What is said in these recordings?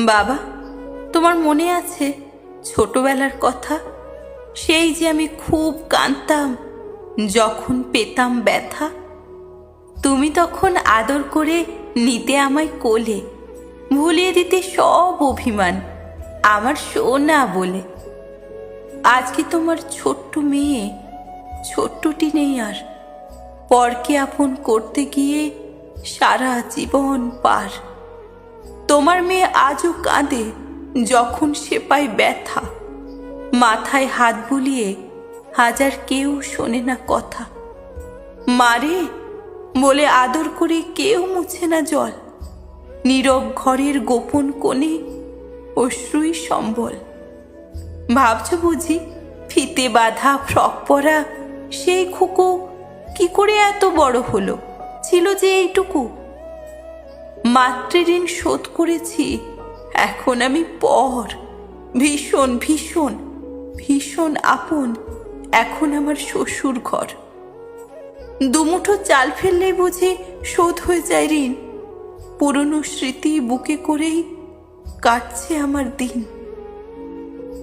বাবা, তোমার মনে আছে ছোটবেলার কথা? সেই যে আমি খুব কাঁদতাম যখন পেতাম ব্যথা। তুমি তখন আদর করে নিতে আমায় কোলে, ভুলিয়ে দিতে সব অভিমান আমার সোনা বলে। আজকে তোমার ছোট্ট মেয়ে, ছোট্টটি নেই আর, পরকে আপন করতে গিয়ে সারা জীবন পার। তোমার মেয়ে আজও কাঁদে যখন সে পায় ব্যথা, মাথায় হাত বুলিয়ে হাজার কেউ শোনে না কথা। মারে বলে আদর করে কেউ মুছে না জল, নীরব ঘরের গোপন কোণে অশ্রুই সম্বল। ভাবছ বুঝি ফিতে বাঁধা ফ্রক পরা সেই খুকো কি করে এত বড় হলো? ছিল যে এইটুকু। মাতৃঋণ শোধ করেছি, এখন আমি পর, ভীষণ ভীষণ ভীষণ আপন এখন আমার শ্বশুর ঘর। দুমুঠো চাল ফেললেই বুঝি শোধ হয়ে যায় ঋণ, পুরনো স্মৃতি বুকে করেই কাটছে আমার দিন।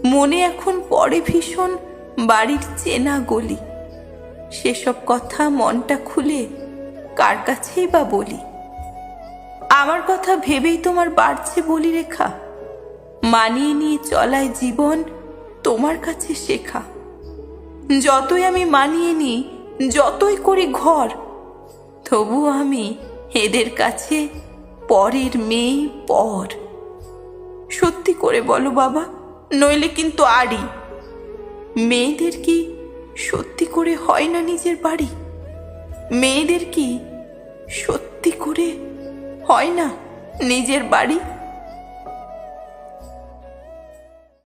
মনে এখন পড়ে ভীষণ বাড়ির চেনা গলি, সেসব কথা মনটা খুলে কার কাছেই বা বলি। আমার কথা ভেবেই তোমার বাড়ছে বলি রেখা, মানিয়ে নিয়ে চলায় জীবন তোমার কাছে শেখা। যতই আমি মানিয়ে নিই, যতই করি ঘর, তবু আমি এদের কাছে পরের মেয়ে পর। সত্যি করে বলো বাবা, নইলে কিন্তু আড়ি। মেয়েদের কি সত্যি করে হয় না নিজের বাড়ি? মেয়েদের কি সত্যি করে হয় না নিজের বাড়ি?